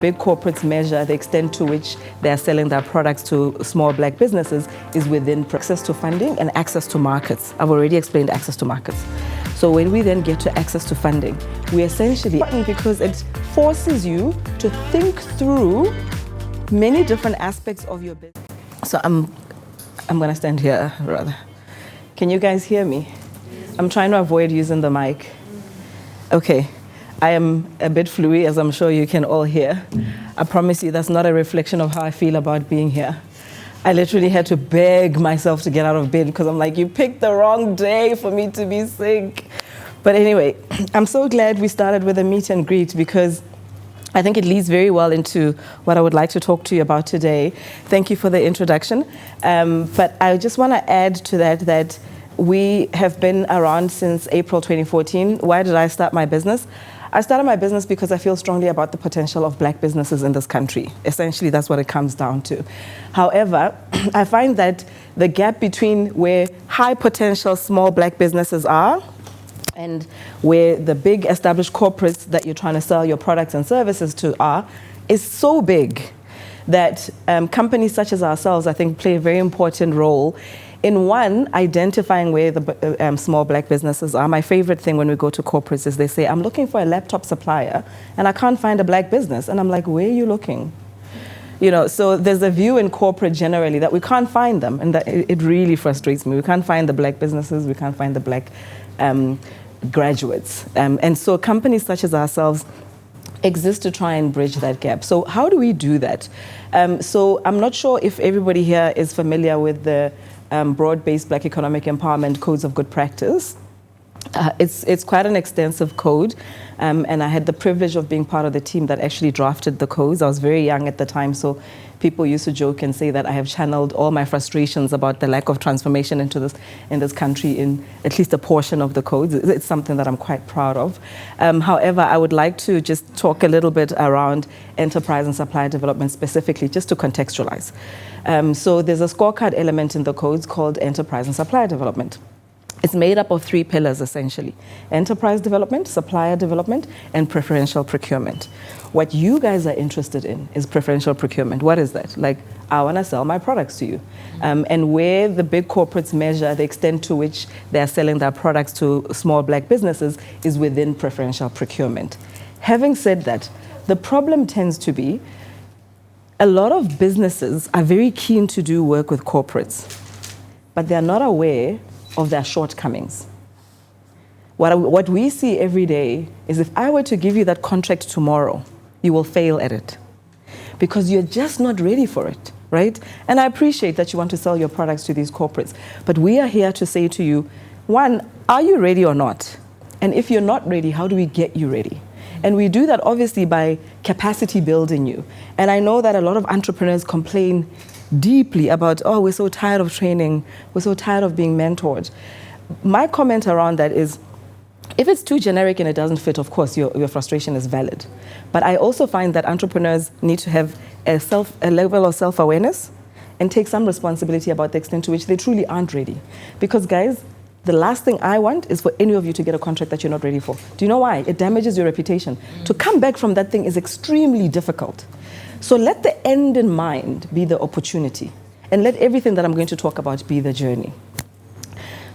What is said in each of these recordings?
Big corporates measure the extent to which they are selling their products to small black businesses is within access to funding and access to markets. I've already explained access to markets. So when we then get to access to funding, we essentially, because it forces you to think through many different aspects of your business. So I'm going to stand here rather. Can you guys hear me? I'm trying to avoid using the mic. Okay. I am a bit fluey, as I'm sure you can all hear. I promise you that's not a reflection of how I feel about being here. I literally had to beg myself to get out of bed because I'm like, you picked the wrong day for me to be sick. But anyway, I'm so glad we started with a meet and greet because I think it leads very well into what I would like to talk to you about today. Thank you for the introduction. But I just want to add to that we have been around since April 2014. Why did I start my business? I started my business because I feel strongly about the potential of black businesses in this country. Essentially, that's what it comes down to. However, I find that the gap between where high potential small black businesses are and where the big established corporates that you're trying to sell your products and services to are is so big that companies such as ourselves, I think, play a very important role in one, identifying where the small black businesses are. My favorite thing when we go to corporates is they say, I'm looking for a laptop supplier and I can't find a black business. And I'm like, where are you looking? You know, so there's a view in corporate generally that we can't find them, and that it really frustrates me. We can't find the black businesses, we can't find the black graduates. And so companies such as ourselves exist to try and bridge that gap. So how do we do that? So I'm not sure if everybody here is familiar with the broad-based Black Economic Empowerment Codes of Good Practice. It's quite an extensive code, and I had the privilege of being part of the team that actually drafted the codes. I was very young at the time, so people used to joke and say that I have channeled all my frustrations about the lack of transformation in this country in at least a portion of the codes. It's something that I'm quite proud of. However, I would like to just talk a little bit around enterprise and supplier development specifically, just to contextualize. So there's a scorecard element in the codes called enterprise and supplier development. It's made up of 3 pillars, essentially: enterprise development, supplier development, and preferential procurement. What you guys are interested in is preferential procurement. What is that? Like, I want to sell my products to you. And where the big corporates measure the extent to which they are selling their products to small black businesses is within preferential procurement. Having said that, the problem tends to be a lot of businesses are very keen to do work with corporates, but they're not aware of their shortcomings. What we see every day is if I were to give you that contract tomorrow, you will fail at it because you're just not ready for it, right? And I appreciate that you want to sell your products to these corporates, but we are here to say to you, one, are you ready or not? And if you're not ready, how do we get you ready? And we do that obviously by capacity building you. And I know that a lot of entrepreneurs complain deeply about, oh, we're so tired of training, we're so tired of being mentored. My comment around that is, if it's too generic and it doesn't fit, of course, your frustration is valid. But I also find that entrepreneurs need to have a level of self-awareness and take some responsibility about the extent to which they truly aren't ready. Because guys, the last thing I want is for any of you to get a contract that you're not ready for. Do you know why? It damages your reputation. To come back from that thing is extremely difficult. So let the end in mind be the opportunity, and let everything that I'm going to talk about be the journey.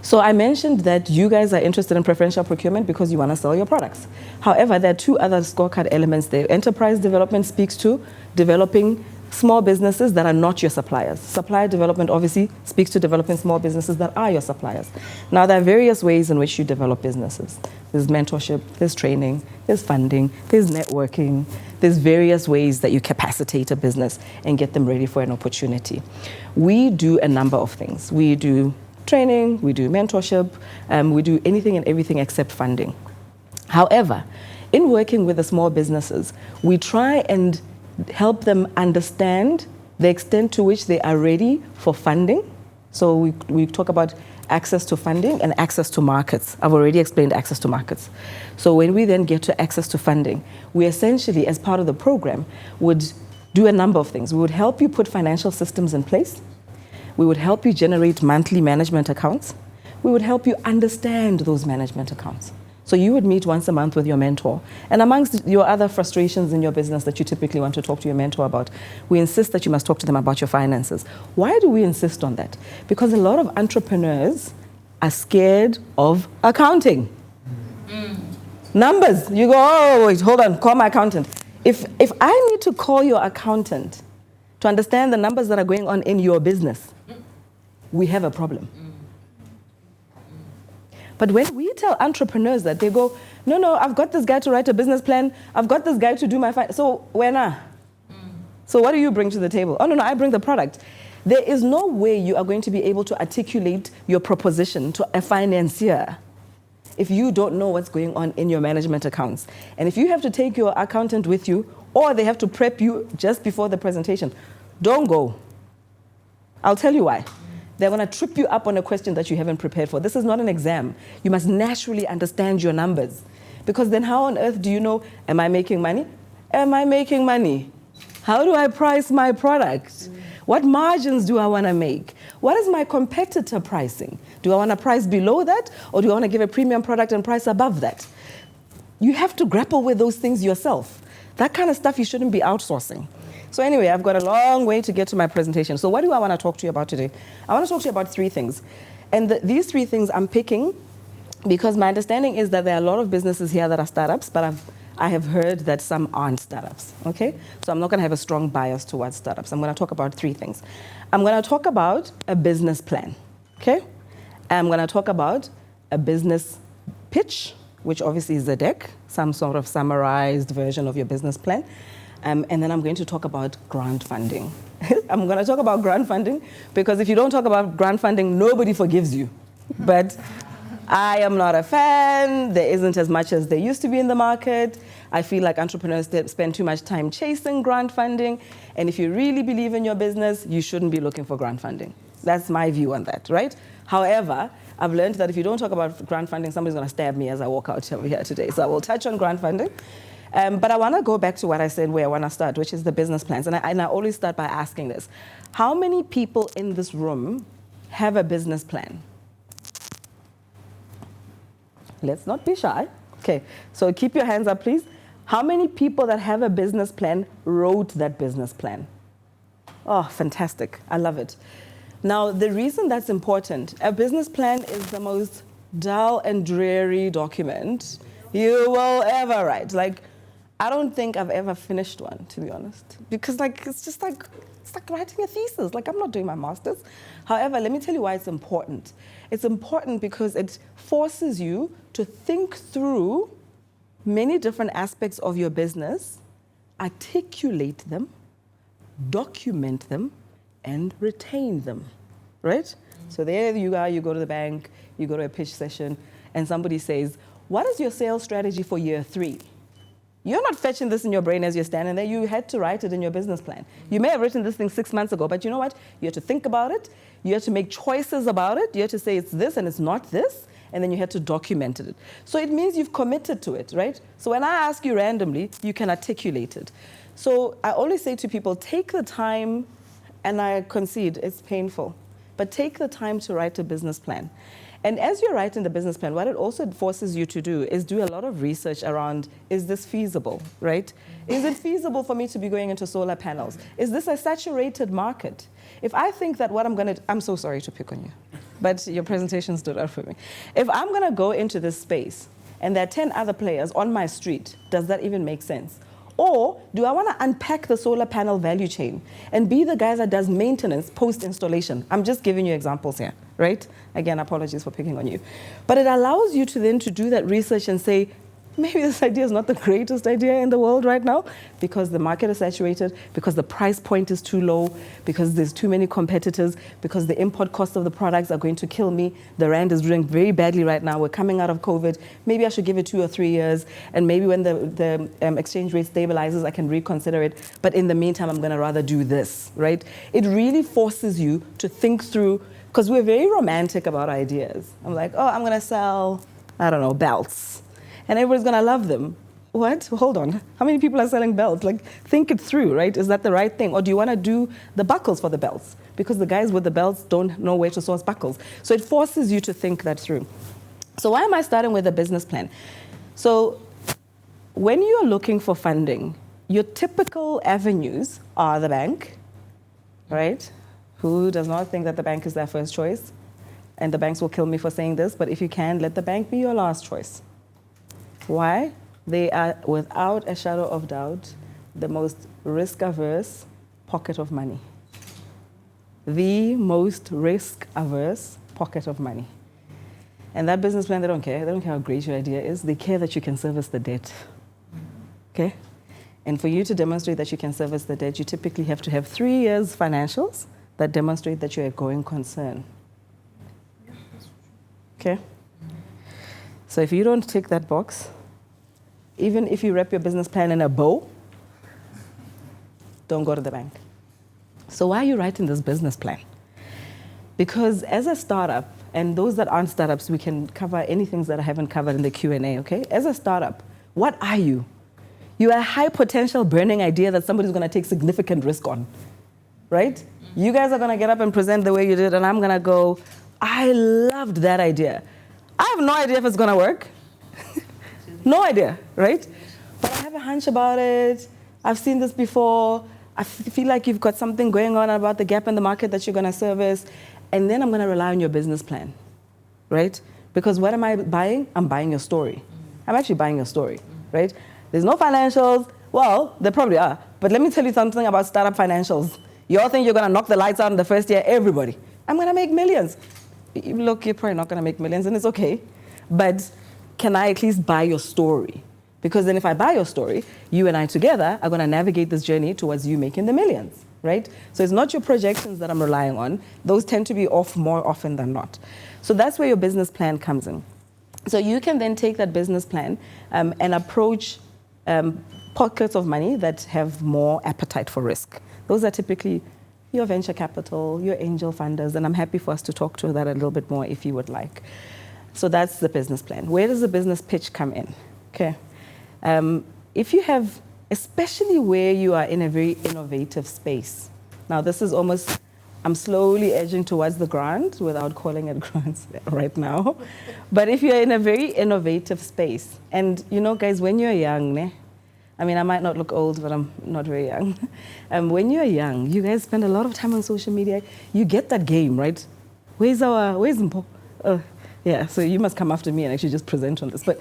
So I mentioned that you guys are interested in preferential procurement because you want to sell your products. However, there are 2 other scorecard elements there. Enterprise development speaks to developing small businesses that are not your suppliers. Supplier development obviously speaks to developing small businesses that are your suppliers. Now, there are various ways in which you develop businesses. There's mentorship, there's training, there's funding, there's networking. There's various ways that you capacitate a business and get them ready for an opportunity. We do a number of things. We do training, we do mentorship, we do anything and everything except funding. However, in working with the small businesses, we try and help them understand the extent to which they are ready for funding. So we talk about access to funding and access to markets. I've already explained access to markets. So when we then get to access to funding, we essentially, as part of the program, would do a number of things. We would help you put financial systems in place. We would help you generate monthly management accounts. We would help you understand those management accounts. So you would meet once a month with your mentor. And amongst your other frustrations in your business that you typically want to talk to your mentor about, we insist that you must talk to them about your finances. Why do we insist on that? Because a lot of entrepreneurs are scared of accounting. Numbers. You go, oh, wait, hold on, call my accountant. If I need to call your accountant to understand the numbers that are going on in your business, we have a problem. But when we tell entrepreneurs that, they go, no, I've got this guy to write a business plan. I've got this guy to do my so when So what do you bring to the table? Oh, no, I bring the product. There is no way you are going to be able to articulate your proposition to a financier if you don't know what's going on in your management accounts. And if you have to take your accountant with you, or they have to prep you just before the presentation, don't go. I'll tell you why. They're going to trip you up on a question that you haven't prepared for. This is not an exam. You must naturally understand your numbers. Because then how on earth do you know, am I making money? Am I making money? How do I price my product? What margins do I want to make? What is my competitor pricing? Do I want to price below that? Or do I want to give a premium product and price above that? You have to grapple with those things yourself. That kind of stuff you shouldn't be outsourcing. So anyway, I've got a long way to get to my presentation. So what do I want to talk to you about today? I want to talk to you about 3 things. And these 3 things I'm picking because my understanding is that there are a lot of businesses here that are startups, but I have heard that some aren't startups, okay? So I'm not going to have a strong bias towards startups. I'm going to talk about 3 things. I'm going to talk about a business plan, okay? I'm going to talk about a business pitch, which obviously is a deck, some sort of summarized version of your business plan. And then I'm going to talk about grant funding. I'm going to talk about grant funding because if you don't talk about grant funding, nobody forgives you. But I am not a fan. There isn't as much as there used to be in the market. I feel like entrepreneurs spend too much time chasing grant funding. And if you really believe in your business, you shouldn't be looking for grant funding. That's my view on that, right? However, I've learned that if you don't talk about grant funding, somebody's going to stab me as I walk out over here today. So I will touch on grant funding. But I want to go back to what I said where I want to start, which is the business plans. And I always start by asking this. How many people in this room have a business plan? Let's not be shy. Okay, so keep your hands up, please. How many people that have a business plan wrote that business plan? Oh, fantastic. I love it. Now, the reason that's important, a business plan is the most dull and dreary document you will ever write. Like, I don't think I've ever finished one, to be honest, because it's like writing a thesis. Like, I'm not doing my master's. However, let me tell you why it's important. It's important because it forces you to think through many different aspects of your business, articulate them, document them, and retain them, right? So there you are, you go to the bank, you go to a pitch session, and somebody says, what is your sales strategy for year 3? You're not fetching this in your brain as you're standing there. You had to write it in your business plan. You may have written this thing 6 months ago, but you know what? You had to think about it. You had to make choices about it. You had to say it's this and it's not this. And then you had to document it. So it means you've committed to it, right? So when I ask you randomly, you can articulate it. So I always say to people, take the time, and I concede it's painful, but take the time to write a business plan. And as you're writing the business plan, what it also forces you to do is do a lot of research around, is this feasible, right? Is it feasible for me to be going into solar panels? Is this a saturated market? If I think that what I'm so sorry to pick on you, but your presentation stood out for me. If I'm going to go into this space and there are 10 other players on my street, does that even make sense? Or do I want to unpack the solar panel value chain and be the guy that does maintenance post-installation? I'm just giving you examples here, right? Again, apologies for picking on you. But it allows you to then to do that research and say, maybe this idea is not the greatest idea in the world right now because the market is saturated, because the price point is too low, because there's too many competitors, because the import cost of the products are going to kill me. The rand is doing very badly right now. We're coming out of COVID. Maybe I should give it 2 or 3 years, and maybe when the exchange rate stabilizes, I can reconsider it. But in the meantime, I'm going to rather do this, right? It really forces you to think through, because we're very romantic about ideas. I'm like, oh, I'm going to sell, I don't know, belts. And everybody's going to love them. What? Hold on. How many people are selling belts? Like, think it through, right? Is that the right thing? Or do you want to do the buckles for the belts? Because the guys with the belts don't know where to source buckles. So it forces you to think that through. So why am I starting with a business plan? So when you're looking for funding, your typical avenues are the bank, right? Who does not think that the bank is their first choice? And the banks will kill me for saying this, but if you can, let the bank be your last choice. Why? They are, without a shadow of doubt, the most risk-averse pocket of money. The most risk-averse pocket of money. And that business plan, they don't care. They don't care how great your idea is. They care that you can service the debt. Okay? And for you to demonstrate that you can service the debt, you typically have to have 3 years financials that demonstrate that you're a going concern. Okay? So if you don't tick that box, even if you wrap your business plan in a bow, don't go to the bank. So why are you writing this business plan? Because as a startup, and those that aren't startups, we can cover anything that I haven't covered in the Q&A, okay? As a startup, what are you? You are a high potential burning idea that somebody's going to take significant risk on, right? You guys are going to get up and present the way you did, and I'm going to go, I loved that idea. I have no idea if it's going to work. No idea, right? But I have a hunch about it. I've seen this before. I feel like you've got something going on about the gap in the market that you're going to service. And then I'm going to rely on your business plan, right? Because what am I buying? I'm buying your story. I'm actually buying your story, right? There's no financials. Well, there probably are. But let me tell you something about startup financials. You all think you're going to knock the lights out in the first year? Everybody. I'm going to make millions. Look, you're probably not going to make millions, and it's okay. But can I at least buy your story? Because then if I buy your story, you and I together are going to navigate this journey towards you making the millions, right? So it's not your projections that I'm relying on. Those tend to be off more often than not. So that's where your business plan comes in. So you can then take that business plan and approach pockets of money that have more appetite for risk. Those are typically your venture capital, your angel funders, and I'm happy for us to talk to that a little bit more if you would like. So that's the business plan. Where does the business pitch come in? Okay. If you have, especially where you are in a very innovative space. Now this is almost, I'm slowly edging towards the grant without calling it grants right now. But if you're in a very innovative space, and you know guys, when you're young, I mean, I might not look old, but I'm not very young. When you're young, you guys spend a lot of time on social media. You get that game, right? Where's Mpo? Yeah, so you must come after me and actually just present on this. But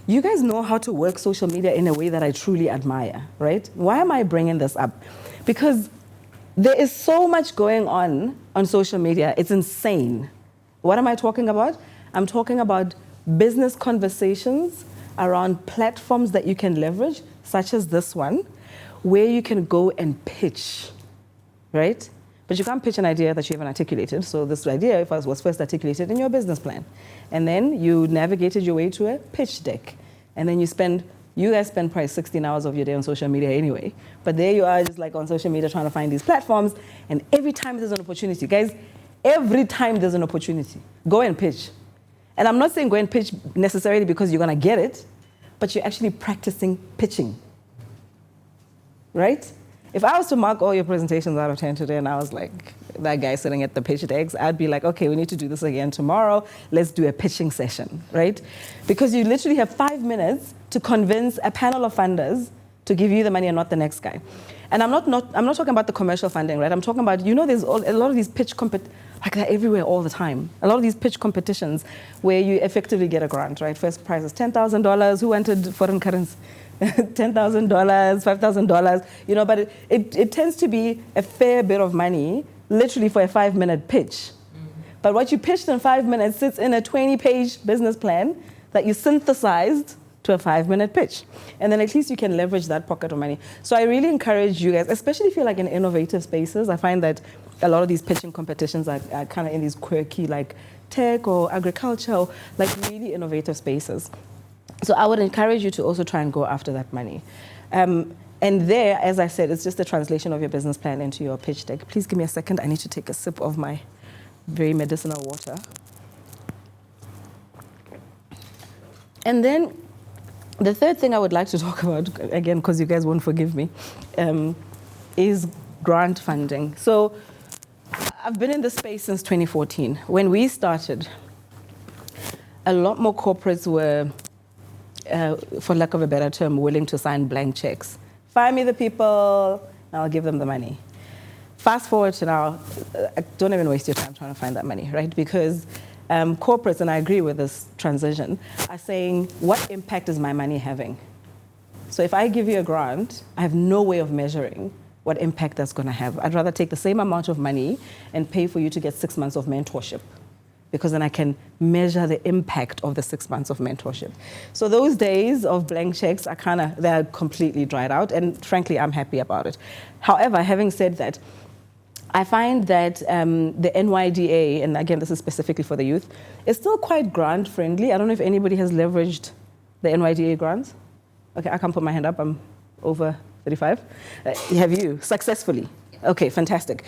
you guys know how to work social media in a way that I truly admire, right? Why am I bringing this up? Because there is so much going on social media. It's insane. What am I talking about? I'm talking about business conversations around platforms that you can leverage, such as this one, where you can go and pitch, right? But you can't pitch an idea that you haven't articulated. So this idea was first articulated in your business plan. And then you navigated your way to a pitch deck. And then you guys spend probably 16 hours of your day on social media anyway. But there you are just like on social media trying to find these platforms. And every time there's an opportunity, guys, every time there's an opportunity, go and pitch. And I'm not saying go and pitch necessarily because you're going to get it, but you're actually practicing pitching, right? If I was to mark all your presentations out of 10 today and I was like that guy sitting at the pitch decks, I'd be like, okay, we need to do this again tomorrow. Let's do a pitching session, right? Because you literally have 5 minutes to convince a panel of funders to give you the money and not the next guy. And I'm not talking about the commercial funding, right? I'm talking about, there's a lot of these pitch like they're everywhere all the time. A lot of these pitch competitions where you effectively get a grant, right? First prize is $10,000. Who wanted foreign currency? $10,000, $5,000, but it tends to be a fair bit of money, literally for a 5-minute pitch. But what you pitched in 5 minutes sits in a 20-page business plan that you synthesized to a 5-minute pitch. And then at least you can leverage that pocket of money. So I really encourage you guys, especially if you're like in innovative spaces. I find that a lot of these pitching competitions are kind of in these quirky like tech or agriculture, or like really innovative spaces. So I would encourage you to also try and go after that money. And there, as I said, it's just the translation of your business plan into your pitch deck. Please give me a second. I need to take a sip of my very medicinal water. And then the third thing I would like to talk about, again, because you guys won't forgive me, is grant funding. So I've been in this space since 2014. When we started, a lot more corporates were, for lack of a better term, willing to sign blank checks. Find me the people, and I'll give them the money. Fast forward to now, don't even waste your time trying to find that money, right? Because corporates, and I agree with this transition, are saying, what impact is my money having? So if I give you a grant, I have no way of measuring what impact that's going to have. I'd rather take the same amount of money and pay for you to get 6 months of mentorship, because then I can measure the impact of the 6 months of mentorship. So those days of blank checks are they're completely dried out, and frankly, I'm happy about it. However, having said that, I find that the NYDA, and again, this is specifically for the youth, is still quite grant friendly. I don't know if anybody has leveraged the NYDA grants. Okay, I can't put my hand up, I'm over 35. Have you, successfully? Okay, fantastic.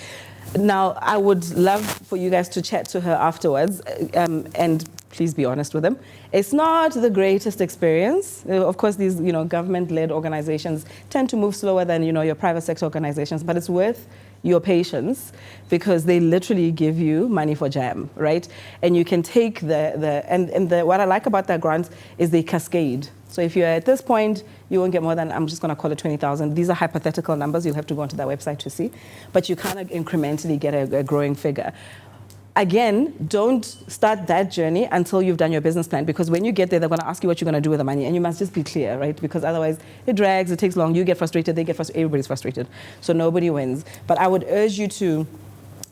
Now, I would love for you guys to chat to her afterwards, and please be honest with them. It's not the greatest experience. Of course, these government-led organizations tend to move slower than your private sector organizations, but it's worth your patience, because they literally give you money for jam, right? And you can take what I like about their grants is they cascade. So if you're at this point, you won't get more than, I'm just going to call it 20,000. These are hypothetical numbers. You'll have to go onto their website to see. But you kind of incrementally get a growing figure. Again, don't start that journey until you've done your business plan, because when you get there, they're going to ask you what you're going to do with the money, and you must just be clear, right? Because otherwise it drags, it takes long, you get frustrated, they get frustrated, everybody's frustrated. So nobody wins. But I would urge you to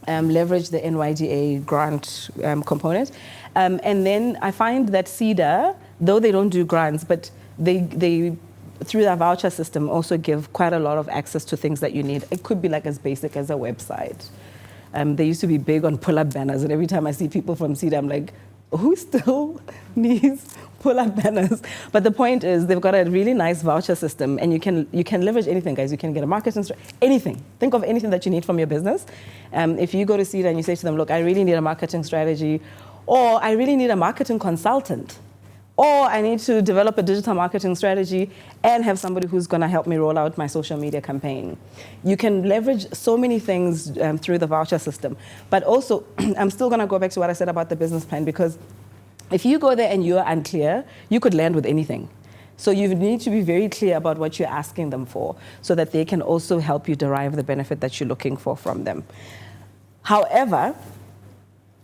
leverage the NYDA grant component. And then I find that CEDA, though they don't do grants, but they through their voucher system also give quite a lot of access to things that you need. It could be like as basic as a website. They used to be big on pull-up banners, and every time I see people from CEDA, I'm like, who still needs pull-up banners? But the point is, they've got a really nice voucher system, and you can leverage anything, guys. You can get a marketing anything. Think of anything that you need from your business. If you go to CEDA and you say to them, look, I really need a marketing strategy, or I really need a marketing consultant, or I need to develop a digital marketing strategy and have somebody who's going to help me roll out my social media campaign. You can leverage so many things through the voucher system. But also, I'm still going to go back to what I said about the business plan, because if you go there and you're unclear, you could land with anything. So you need to be very clear about what you're asking them for, so that they can also help you derive the benefit that you're looking for from them. However,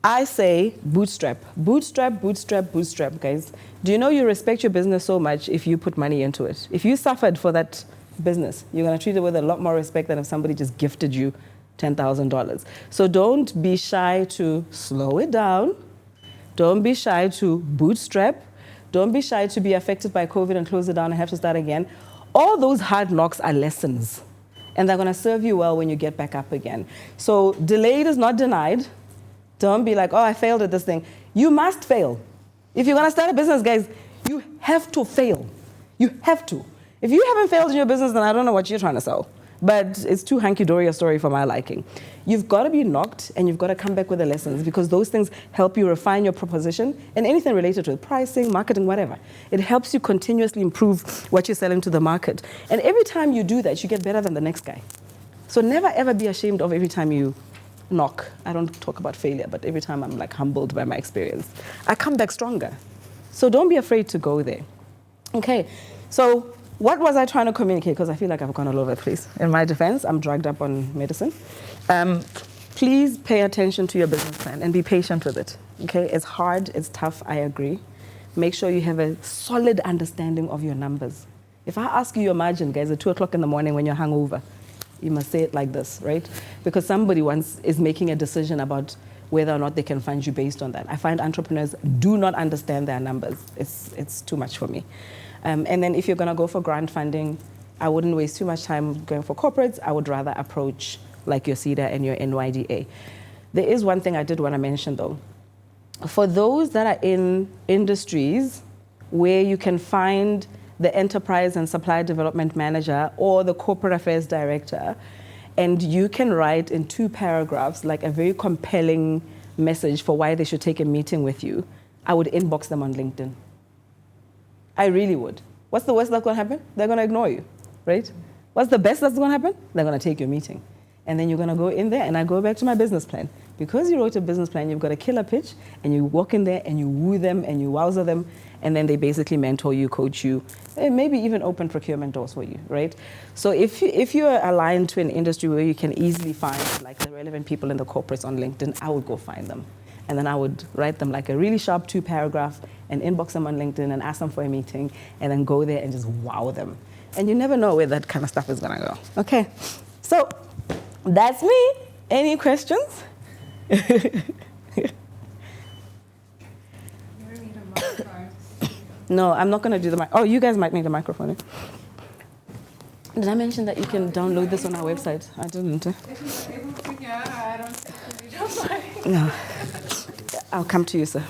I say bootstrap, bootstrap, bootstrap, bootstrap, guys. Do you know you respect your business so much if you put money into it? If you suffered for that business, you're going to treat it with a lot more respect than if somebody just gifted you $10,000. So don't be shy to slow it down. Don't be shy to bootstrap. Don't be shy to be affected by COVID and close it down and have to start again. All those hard knocks are lessons, and they're going to serve you well when you get back up again. So delayed is not denied. Don't be like, oh, I failed at this thing. You must fail. If you're going to start a business, guys, you have to fail. You have to. If you haven't failed in your business, then I don't know what you're trying to sell. But it's too hunky-dory a story for my liking. You've got to be knocked, and you've got to come back with the lessons, because those things help you refine your proposition and anything related to it, pricing, marketing, whatever. It helps you continuously improve what you're selling to the market. And every time you do that, you get better than the next guy. So never, ever be ashamed of every time you knock. I don't talk about failure, but every time I'm like humbled by my experience, I come back stronger. So don't be afraid to go there. Okay, so what was I trying to communicate? Because I feel like I've gone all over the place. In my defense, I'm drugged up on medicine. Please pay attention to your business plan and be patient with it. Okay, it's hard, it's tough, I agree. Make sure you have a solid understanding of your numbers. If I ask you your margin, guys, at 2 o'clock in the morning when you're hungover, you must say it like this, right? Because somebody once is making a decision about whether or not they can fund you based on that. I find entrepreneurs do not understand their numbers. It's too much for me. And then if you're going to go for grant funding, I wouldn't waste too much time going for corporates. I would rather approach like your CEDA and your NYDA. There is one thing I did want to mention, though. For those that are in industries where you can find the enterprise and supply development manager or the corporate affairs director, and you can write in 2 paragraphs like a very compelling message for why they should take a meeting with you, I would inbox them on LinkedIn. I really would. What's the worst that's going to happen? They're going to ignore you, right? What's the best that's going to happen? They're going to take your meeting. And then you're going to go in there, and I go back to my business plan. Because you wrote a business plan, you've got a killer pitch, and you walk in there and you woo them and you wowzer them, and then they basically mentor you, coach you, and maybe even open procurement doors for you, right? So if you're aligned to an industry where you can easily find like the relevant people in the corporates on LinkedIn, I would go find them. And then I would write them like a really sharp 2-paragraph and inbox them on LinkedIn and ask them for a meeting, and then go there and just wow them. And you never know where that kind of stuff is going to go. Okay, so that's me. Any questions? No, I'm not going to do the mic. Oh, you guys might need a microphone. Did I mention that you can download this on our website? I didn't. If you're able to, yeah, I don't mind. No. I'll come to you, sir.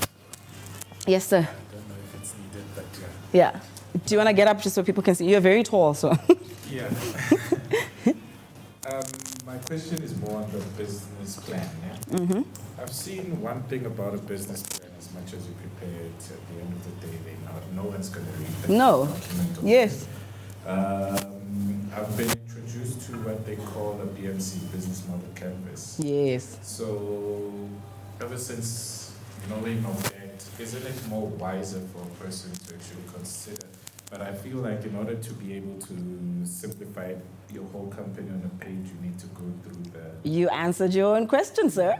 Yes, sir. I don't know if it's needed, but Yeah. Do you want to get up just so people can see? You're very tall, so. yeah. My question is more on the business plan. Yeah? Mm-hmm. I've seen one thing about a business plan. As much as you prepare it, at the end of the day, no one's going to read that No. document. Yes. I've been introduced to what they call a BMC, business model canvas. Yes. So, ever since knowing of that, isn't it more wiser for a person to actually consider? But I feel like in order to be able to simplify your whole company on a page, you need to go through the... You answered your own question, sir.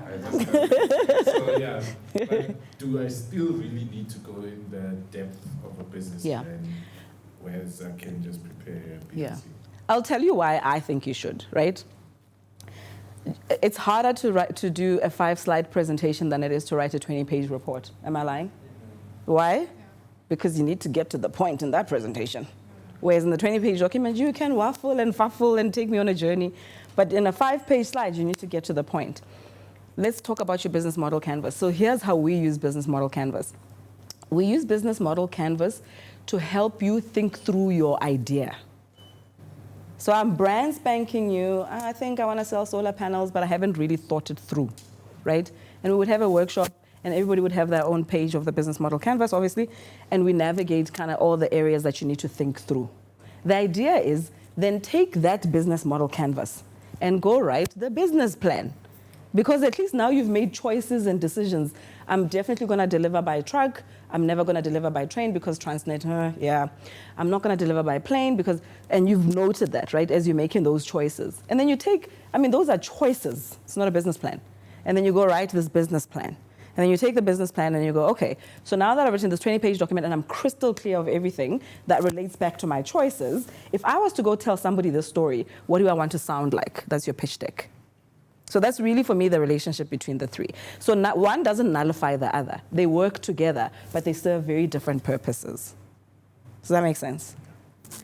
So yeah, but do I still really need to go in the depth of a business plan, whereas I can just prepare a BMC? Yeah. I'll tell you why I think you should, right? It's harder to do a 5-slide presentation than it is to write a 20-page report. Am I lying? Why? Because you need to get to the point in that presentation. Whereas in the 20-page document, you can waffle and fuffle and take me on a journey. But in a 5-page slide, you need to get to the point. Let's talk about your business model canvas. So here's how we use business model canvas. We use business model canvas to help you think through your idea. So I'm brand spanking new. I think I want to sell solar panels, but I haven't really thought it through, right? And we would have a workshop, and everybody would have their own page of the business model canvas, obviously, and we navigate kind of all the areas that you need to think through. The idea is then take that business model canvas and go write the business plan. Because at least now you've made choices and decisions. I'm definitely going to deliver by truck. I'm never going to deliver by train because Transnet, yeah. I'm not going to deliver by plane because, and you've noted that, right, as you're making those choices. And then you take, those are choices. It's not a business plan. And then you go write this business plan. And then you take the business plan and you go, okay, so now that I've written this 20-page document and I'm crystal clear of everything that relates back to my choices, if I was to go tell somebody this story, what do I want to sound like? That's your pitch deck. So that's really, for me, the relationship between the three. So one doesn't nullify the other. They work together, but they serve very different purposes. Does that make sense?